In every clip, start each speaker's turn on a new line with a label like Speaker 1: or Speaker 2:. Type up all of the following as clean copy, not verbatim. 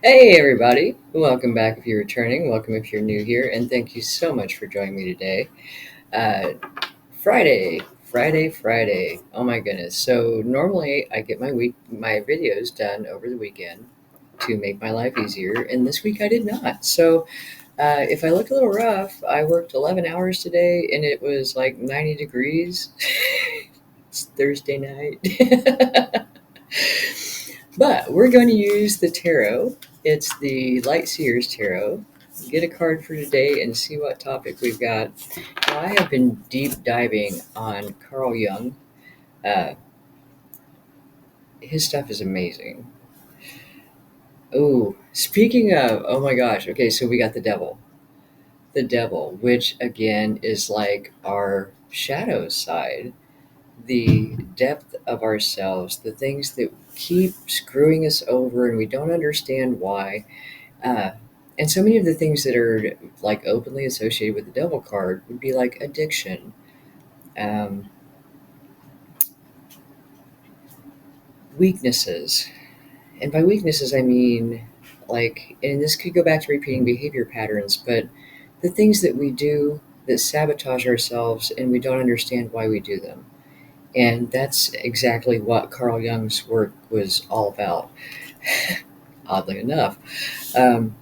Speaker 1: Hey, everybody. Welcome back if you're returning. Welcome if you're new here. And thank you so much for joining me today. Uh, Friday. Oh my goodness. So, normally I get my videos done over the weekend to make my life easier. And this week I did not. So, if I look a little rough, I worked 11 hours today and it was like 90 degrees. It's Thursday night. But we're going to use the tarot. It's the Light Seers Tarot. Get a card for today and see what topic we've got. Now, I have been deep diving on Carl Jung. Uh, his stuff is amazing. Oh, speaking of, oh my gosh. Okay, so we got the devil. The devil, which again is like our shadow side, the depth of ourselves, the things that keep screwing us over and we don't understand why. Uh, and so many of the things that are like openly associated with the devil card would be like addiction, um, weaknesses. And by weaknesses, I mean like, and this could go back to repeating behavior patterns, but the things that we do that sabotage ourselves and we don't understand why we do them. And that's exactly what Carl Jung's work was all about, oddly enough. Um,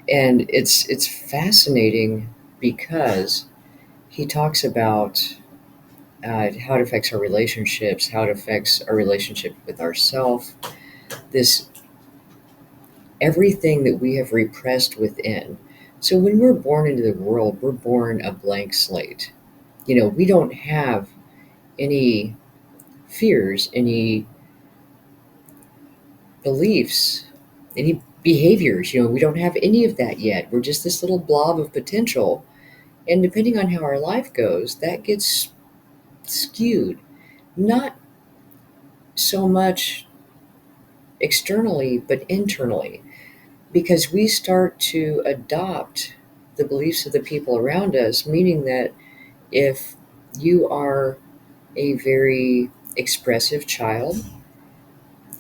Speaker 1: and it's fascinating because he talks about how it affects our relationships, how it affects our relationship with ourselves, this everything that we have repressed within. So when we're born into the world, we're born a blank slate. We don't have any fears, any beliefs, any behaviors. We don't have any of that yet. We're just this little blob of potential. And depending on how our life goes, that gets skewed. Not so much externally, but internally, because we start to adopt the beliefs of the people around us, meaning that if you are a very expressive child,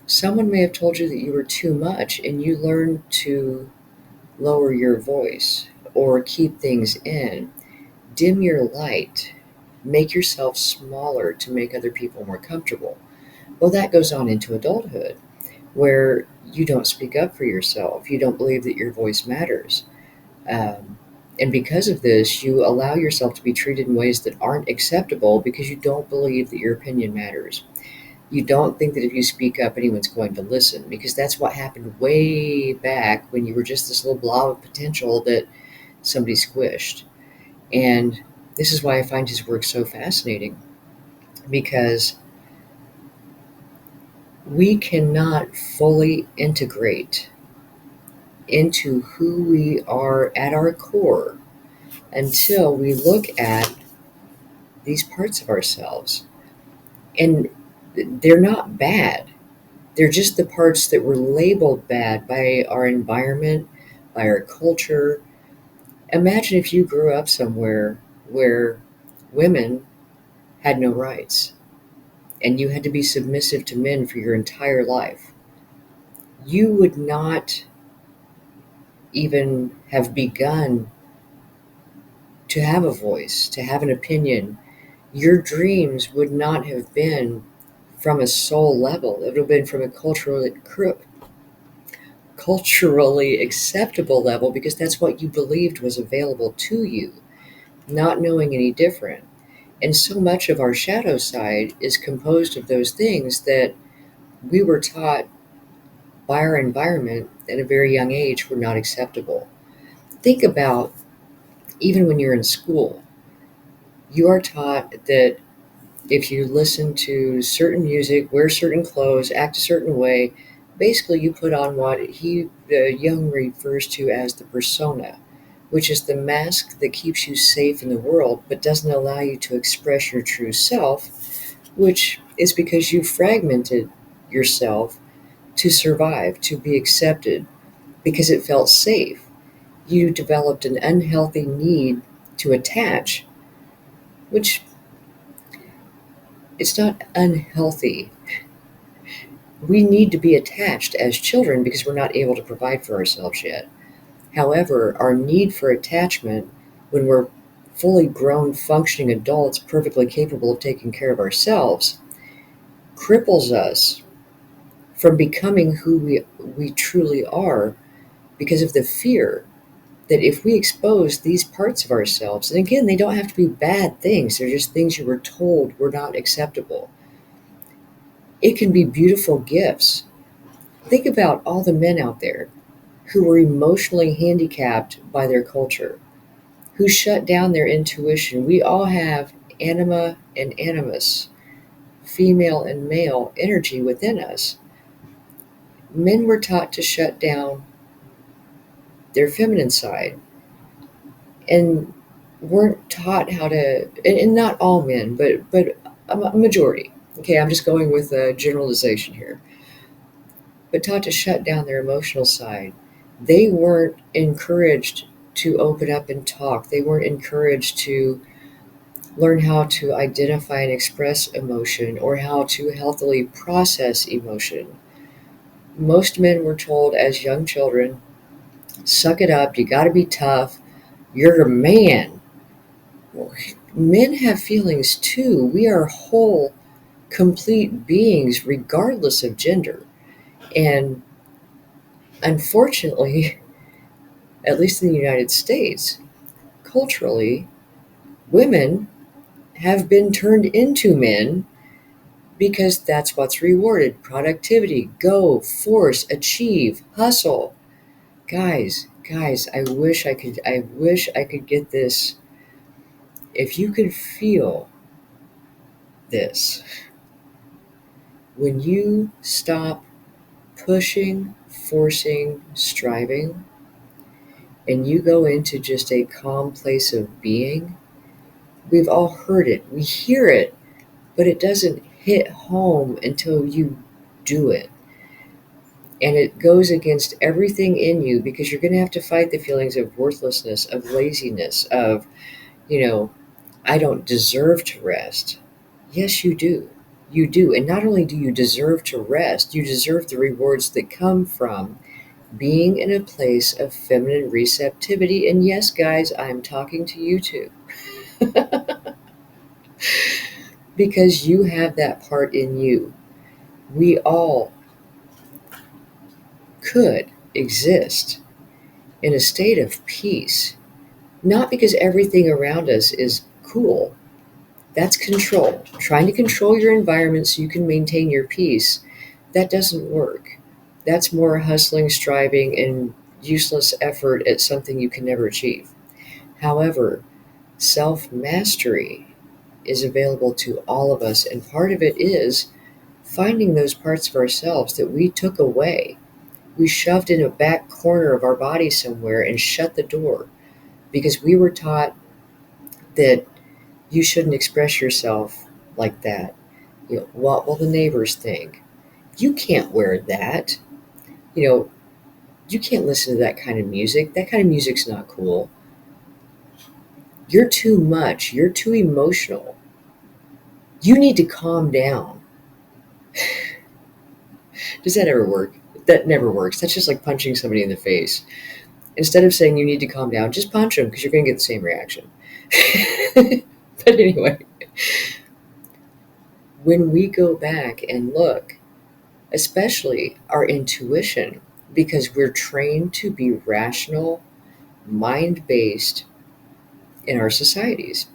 Speaker 1: someone may have told you that you were too much, and you learn to lower your voice or keep things in, dim your light, make yourself smaller to make other people more comfortable. Well, that goes on into adulthood, where you don't speak up for yourself. You don't believe that your voice matters. And because of this, you allow yourself to be treated in ways that aren't acceptable because you don't believe that your opinion matters. You don't think that if you speak up, anyone's going to listen because that's what happened way back when you were just this little blob of potential that somebody squished. And this is why I find his work so fascinating, because we cannot fully integrate into who we are at our core until we look at these parts of ourselves. And they're not bad, they're just the parts that were labeled bad by our environment, by our culture. Imagine if you grew up somewhere where women had no rights and you had to be submissive to men for your entire life. You would not even have begun to have a voice, to have an opinion. Your dreams would not have been from a soul level. It would have been from a culturally acceptable level because that's what you believed was available to you, not knowing any different. And so much of our shadow side is composed of those things that we were taught by our environment at a very young age were not acceptable. Think about even when you're in school, you are taught that if you listen to certain music, wear certain clothes, act a certain way, basically you put on what Jung refers to as the persona, which is the mask that keeps you safe in the world but doesn't allow you to express your true self, which is because you fragmented yourself to survive, to be accepted, because it felt safe. You developed an unhealthy need to attach, which it's not unhealthy. We need to be attached as children because we're not able to provide for ourselves yet. However, our need for attachment, when we're fully grown, functioning adults, perfectly capable of taking care of ourselves, cripples us from becoming who we truly are because of the fear that if we expose these parts of ourselves, and again, they don't have to be bad things, they're just things you were told were not acceptable, it can be beautiful gifts. Think about all the men out there who were emotionally handicapped by their culture, who shut down their intuition. We all have anima and animus, female and male energy within us. Men were taught to shut down their feminine side and weren't taught how to, and not all men, but a majority. Okay, I'm just going with a generalization here, but taught to shut down their emotional side. They weren't encouraged to open up and talk. They weren't encouraged to learn how to identify and express emotion or how to healthily process emotion. Most men were told as young children, suck it up, you got to be tough, you're a man. Well, men have feelings too. We are whole, complete beings, regardless of gender. And unfortunately, at least in the United States, culturally, women have been turned into men because that's what's rewarded. Productivity, go, force, achieve, hustle. Guys, I wish I could get this. If you could feel this, when you stop pushing, forcing, striving, and you go into just a calm place of being, we've all heard it. We hear it, but it doesn't hit home until you do it. And it goes against everything in you because you're going to have to fight the feelings of worthlessness, of laziness, of, you know, I don't deserve to rest. Yes, you do. You do. And not only do you deserve to rest, you deserve the rewards that come from being in a place of feminine receptivity. And yes, guys, I'm talking to you too, because you have that part in you. We all could exist in a state of peace, not because everything around us is cool. That's control. Trying to control your environment so you can maintain your peace, that doesn't work. That's more hustling, striving, and useless effort at something you can never achieve. However, self mastery is available to all of us, and part of it is finding those parts of ourselves that we took away. We shoved in a back corner of our body somewhere and shut the door because we were taught that you shouldn't express yourself like that. What will the neighbors think? You can't wear that. You know, you can't listen to that kind of music. That kind of music's not cool. You're too much. You're too emotional. You need to calm down. Does that ever work? That never works. That's just like punching somebody in the face. Instead of saying you need to calm down, just punch them because you're going to get the same reaction. But anyway, when we go back and look, especially our intuition, because we're trained to be rational, mind based in our societies,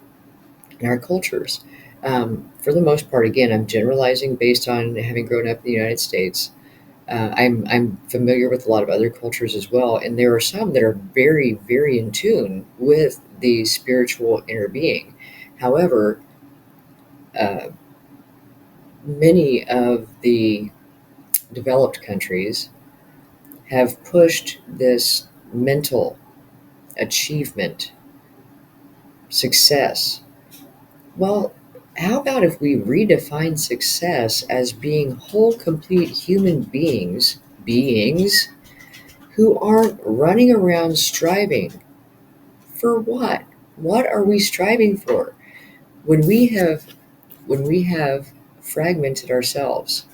Speaker 1: in our cultures. For the most part, again, I'm generalizing based on having grown up in the United States. I'm familiar with a lot of other cultures as well, and there are some that are very, very in tune with the spiritual inner being. However, uh, many of the developed countries have pushed this mental achievement, success. Well, how about if we redefine success as being whole, complete human beings who aren't running around striving for what? What are we striving for? When we have when we have fragmented ourselves,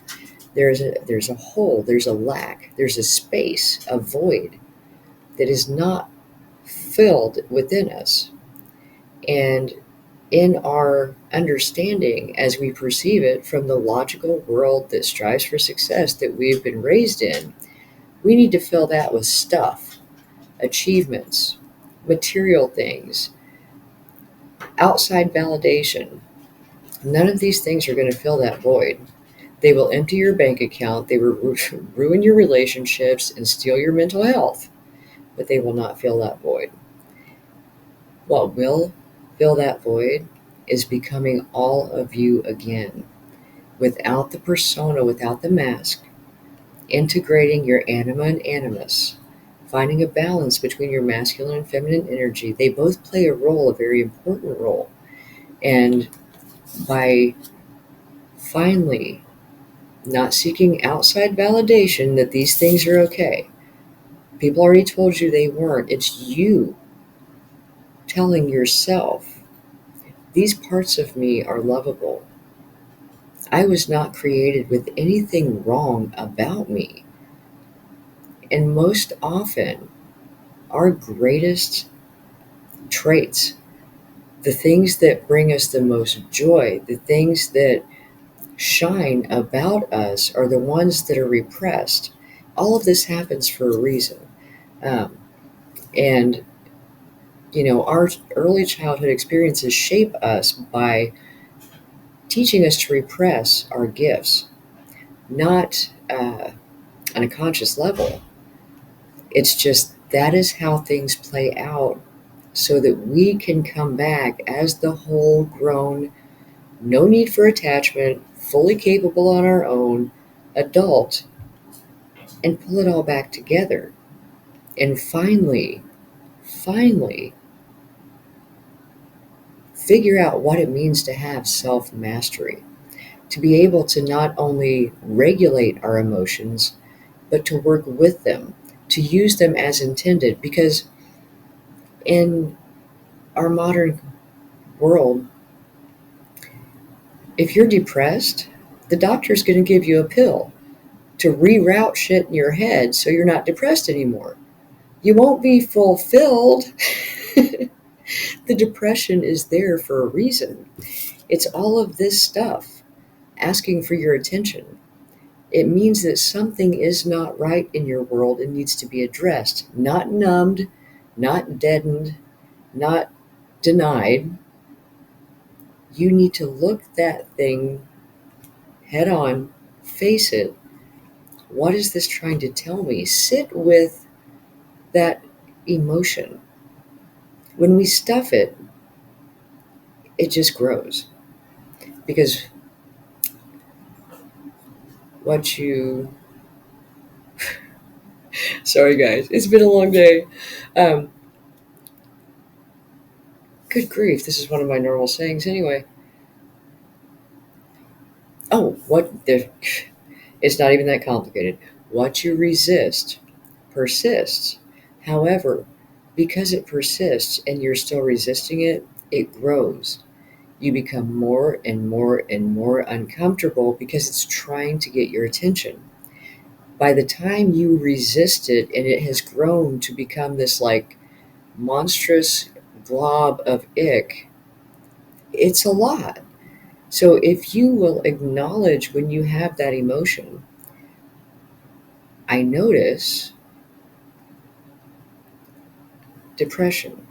Speaker 1: There's a hole, there's a lack, there's a space, a void that is not filled within us. And in our understanding, as we perceive it from the logical world that strives for success that we've been raised in, we need to fill that with stuff, achievements, material things, outside validation. None of these things are going to fill that void. They will empty your bank account, they will ruin your relationships and steal your mental health, but they will not fill that void. What will fill that void is becoming all of you again, without the persona, without the mask, integrating your anima and animus, finding a balance between your masculine and feminine energy. They both play a role, a very important role. And by finally not seeking outside validation that these things are okay, people already told you they weren't. It's you telling yourself, these parts of me are lovable. I was not created with anything wrong about me. And most often, our greatest traits, the things that bring us the most joy, the things that shine about us, are the ones that are repressed. All of this happens for a reason. Um, and, our early childhood experiences shape us by teaching us to repress our gifts, not on a conscious level. It's just that is how things play out so that we can come back as the whole grown, no need for attachment, fully capable on our own adult, and pull it all back together. And finally, figure out what it means to have self mastery, to be able to not only regulate our emotions, but to work with them, to use them as intended. Because in our modern world, if you're depressed, the doctor's going to give you a pill to reroute shit in your head so you're not depressed anymore. You won't be fulfilled. The depression is there for a reason. It's all of this stuff asking for your attention. It means that something is not right in your world and needs to be addressed, not numbed, not deadened, not denied. You need to look that thing head on, face it. What is this trying to tell me? Sit with that emotion. When we stuff it, it just grows. Because what you. Sorry, guys, it's been a long day. Um, Good grief, this is one of my normal sayings anyway. Oh, what the. It's not even that complicated. What you resist persists. However, because it persists and you're still resisting it, it grows. You become more and more and more uncomfortable because it's trying to get your attention. By the time you resist it and it has grown to become this like monstrous glob of ick, it's a lot. So if you will acknowledge when you have that emotion, I notice depression,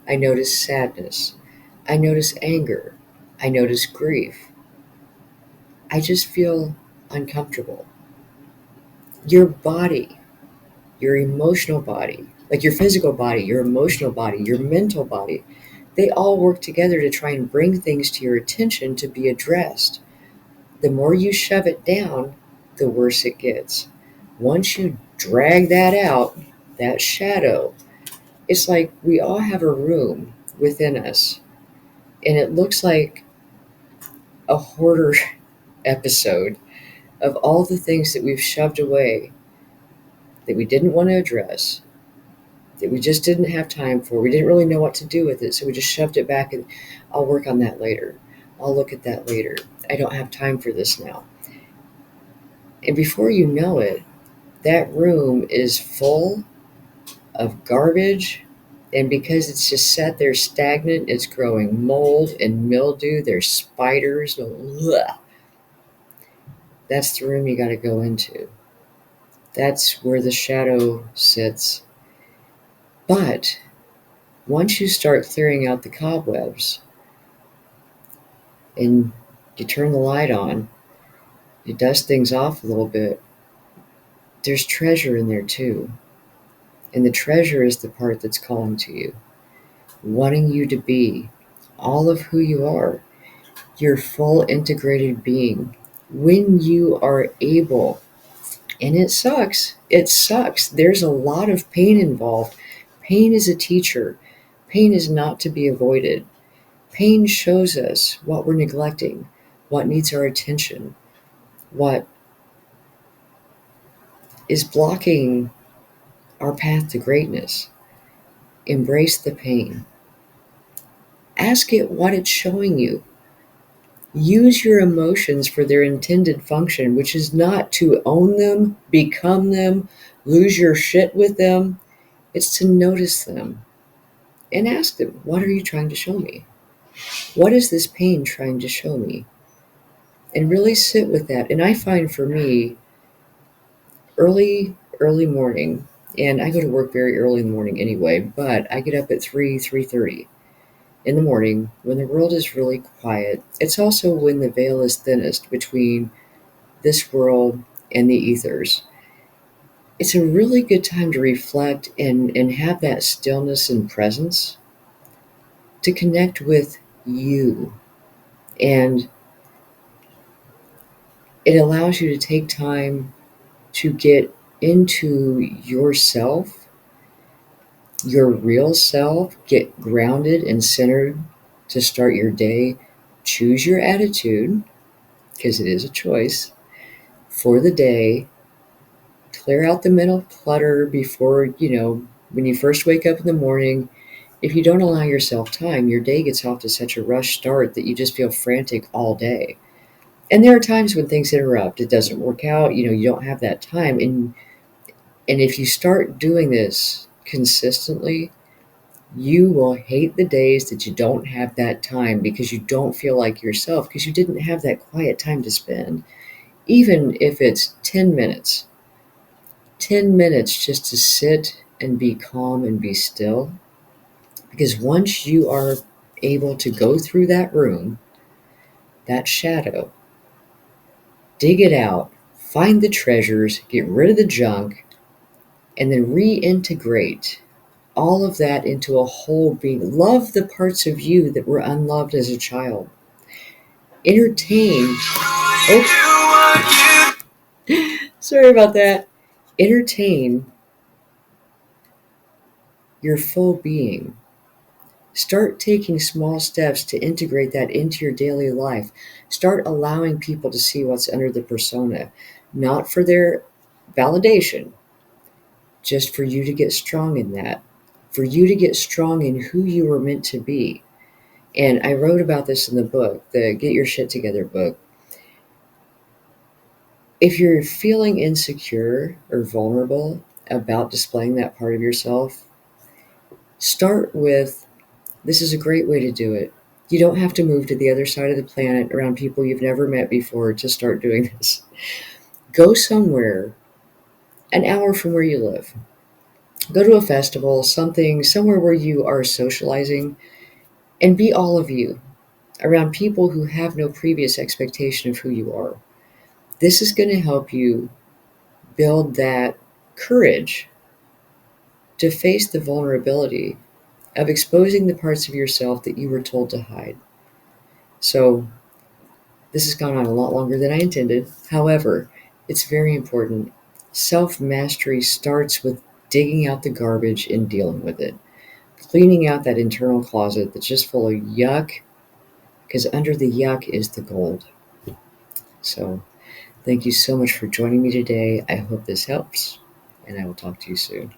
Speaker 1: I notice sadness, I notice anger, I notice grief. I just feel uncomfortable. Your body, your emotional body, like your physical body, your emotional body, your mental body, they all work together to try and bring things to your attention to be addressed. The more you shove it down, the worse it gets. Once you drag that out, that shadow, it's like we all have a room within us, and it looks like a hoarder episode of all the things that we've shoved away that we didn't want to address, that we just didn't have time for. We didn't really know what to do with it, so we just shoved it back and I'll work on that later. I'll look at that later. I don't have time for this now. And before you know it, that room is full of garbage. And because it's just sat there stagnant, it's growing mold and mildew. There's spiders. Ugh. That's the room you got to go into. That's where the shadow sits. But once you start clearing out the cobwebs and you turn the light on, you dust things off a little bit, there's treasure in there too. And the treasure is the part that's calling to you, wanting you to be all of who you are, your full integrated being. When you are able, and it sucks. There's a lot of pain involved. Pain is a teacher. Pain is not to be avoided. Pain shows us what we're neglecting, what needs our attention, what is blocking our path to greatness. Embrace the pain. Ask it what it's showing you. Use your emotions for their intended function, which is not to own them, become them, lose your shit with them. It's to notice them and ask them, what are you trying to show me? What is this pain trying to show me? And really sit with that. And I find for me, early morning, and I go to work very early in the morning anyway, but I get up at 3:30 in the morning when the world is really quiet. It's also when the veil is thinnest between this world and the ethers. It's a really good time to reflect and have that stillness and presence to connect with you. And it allows you to take time to get into yourself, your real self, get grounded and centered to start your day. Choose your attitude, because it is a choice for the day. Clear out the mental clutter before, when you first wake up in the morning. If you don't allow yourself time, your day gets off to such a rush start that you just feel frantic all day. And there are times when things interrupt. It doesn't work out. You don't have that time. And if you start doing this consistently, you will hate the days that you don't have that time because you don't feel like yourself because you didn't have that quiet time to spend. Even if it's 10 minutes, 10 minutes just to sit and be calm and be still. Because once you are able to go through that room, that shadow, dig it out, find the treasures, get rid of the junk, and then reintegrate all of that into a whole being. Love the parts of you that were unloved as a child. Entertain. Oh, sorry about that. Entertain your full being. Start taking small steps to integrate that into your daily life. Start allowing people to see what's under the persona, not for their validation, just for you to get strong in that, for you to get strong in who you were meant to be. And I wrote about this in the book, the Get Your Shit Together book. If you're feeling insecure or vulnerable about displaying that part of yourself, start with, this is a great way to do it. You don't have to move to the other side of the planet around people you've never met before to start doing this. Go somewhere an hour from where you live. Go to a festival, somewhere where you are socializing, and be all of you around people who have no previous expectation of who you are. This is going to help you build that courage to face the vulnerability of exposing the parts of yourself that you were told to hide. So, this has gone on a lot longer than I intended. However, it's very important. Self mastery starts with digging out the garbage and dealing with it, cleaning out that internal closet that's just full of yuck, because under the yuck is the gold. So, thank you so much for joining me today. I hope this helps, and I will talk to you soon.